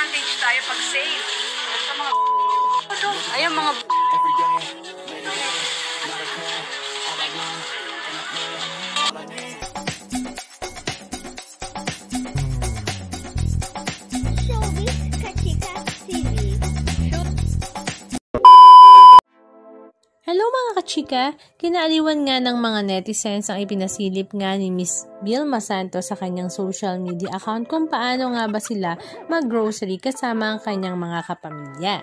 advantage tayo pag sale. Sa mga ayun mga Hello mga kachika! Kinaaliwan nga ng mga netizens ang ipinasilip nga ni Miss Vilma Santos sa kanyang social media account kung paano nga ba sila mag-grocery kasama ang kanyang mga kapamilya.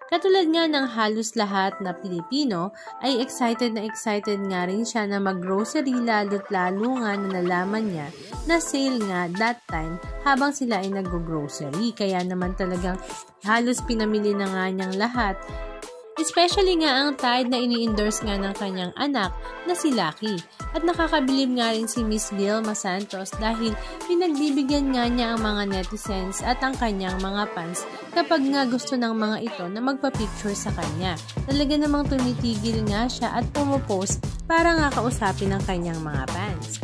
Katulad nga ng halos lahat na Pilipino ay excited nga rin siya na mag-grocery lalo't lalo nga na nalaman niya na sale nga that time habang sila ay nag-grocery. Kaya naman talagang halos pinamili na nga niyang lahat. Especially nga ang tide na ini-endorse nga ng kanyang anak na si Lucky. At nakakabilib nga rin si Miss Vilma Santos dahil pinagbibigyan nga niya ang mga netizens at ang kanyang mga fans kapag nga gusto ng mga ito na magpa-picture sa kanya. Talaga namang tumitigil nga siya at pumopost para nga kausapin ang kanyang mga fans.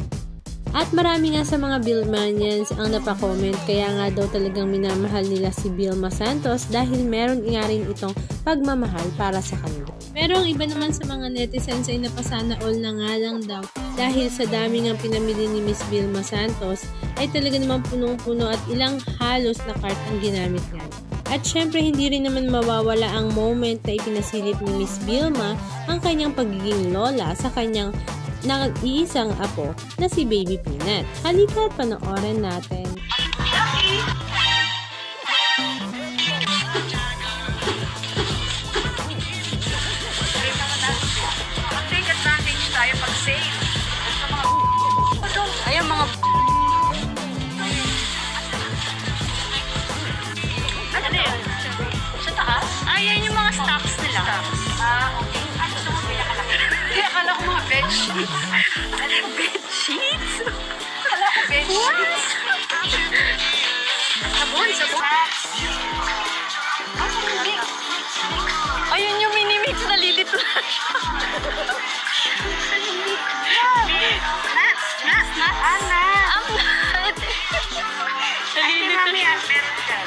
At marami nga sa mga Vilmanians ang napakomment kaya nga daw talagang minamahal nila si Vilma Santos dahil meron nga rin itong pagmamahal para sa kanila. Pero ang iba naman sa mga netizens ay napasana all na nga lang daw dahil sa dami nga pinamili ni Miss Vilma Santos ay talaga namang punong-puno at ilang halos na cart ang ginamit niya. At syempre hindi rin naman mawawala ang moment na ipinasilip ni Miss Vilma ang kanyang pagiging lola sa kanyang nag-iisang apo na si Baby Peanut. Halika at panoorin natin. Take advantage tayo pag sale. Sa mga ayun mga ano yun? Sa taas? Ayan yung mga stocks nila. Okay. Gusto mo pinakalaki? Akala ko mga bed sheets. Ano? Bed sheets? Akala ko bed sheets. Sabon, sabon. Ayun yung mini-mix na lilit lang. Nuts. Ang nut. Nalilit lang. Meron ka.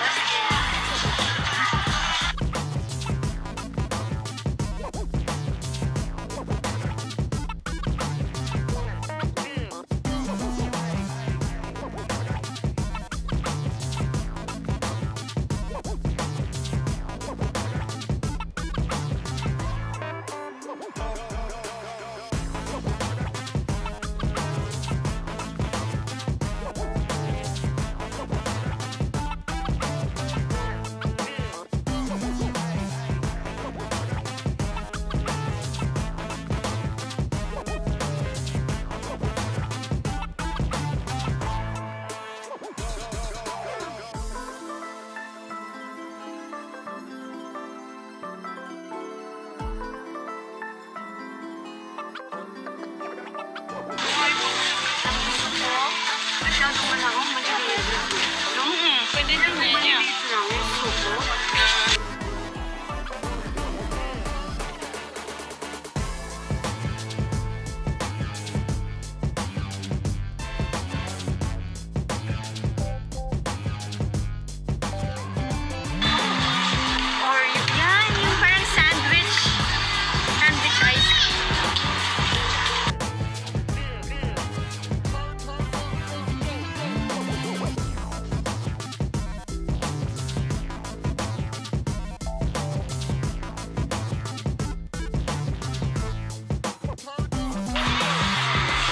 Pwede naman niya. Or yan, yung parang sandwich ice cream.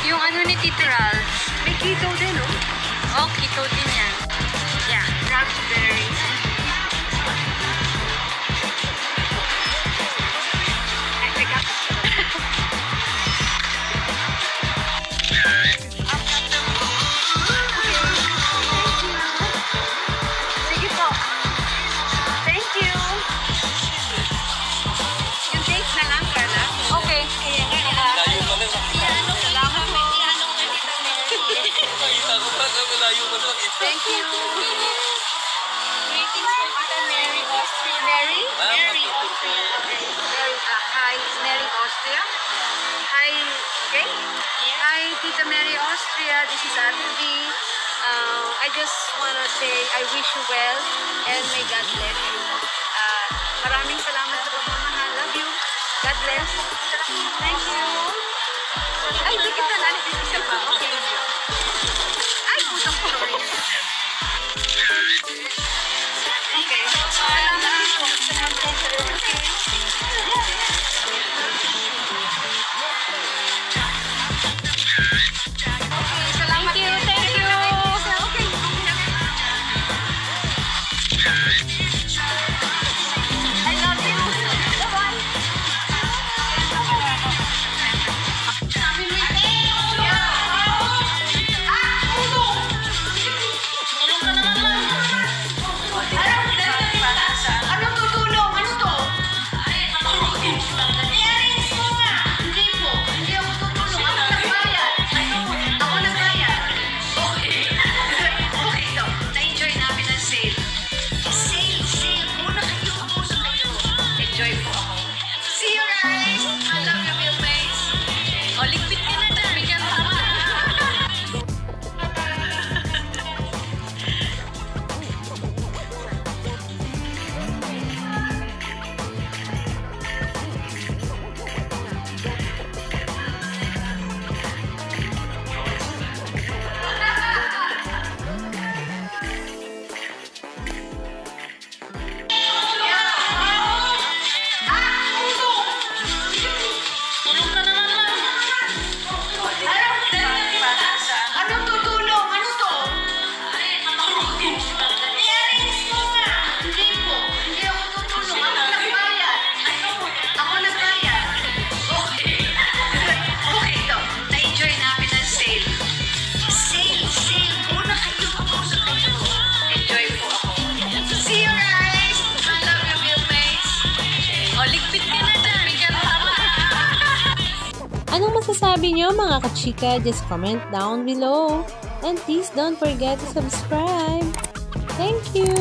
Yung ano ni Tito Ralph. May keto din, no? Oh, keto din yan. Yeah, raspberries. I forgot. Sige po. Thank you. Yung dates na lang, Carla. Okay. Thank you. Greetings for Tita Mary Austria. Mary? Mary Austria. Hi, Mary Austria. Hi, okay? Hi, Tita Mary Austria. This is Ate V. I just wanna say I wish you well and may God bless you. Maraming salamat sa pagmamahal. Love you. God bless. Thank you. Ay, di kita nalit din siya pa. Okay. Ay, putang sorry. Okay. Salamat po. Thank you, thank you. I love you. Bye-bye. Anong tutulong? Ano to? I-arrange mo nga. Hindi po. Hindi ako tutulong. Ako nagbayad. Ako nagbayad. Okay. Okay to. Na-enjoy namin ang sale. Sale. Muna kayo. Enjoy po ako. See you guys. I love you, Bill Mates. O, ligpit ka na dyan. Bigyan mo ako. Anong tutulong? Ano to? I-arrange mo nga. Hindi po. Hindi ako tutulong. Ako nagbayad. Ako nagbayad. Okay. Okay to. Na-enjoy namin ang sale. Sale. Muna kayo. Enjoy po ako. See you guys. I love you, Bill Mates. O, ligpit ka na dyan. Bigyan mo ako. Anong masasabi nyo mga kachika? Just comment down below. And please don't forget to subscribe. Thank you!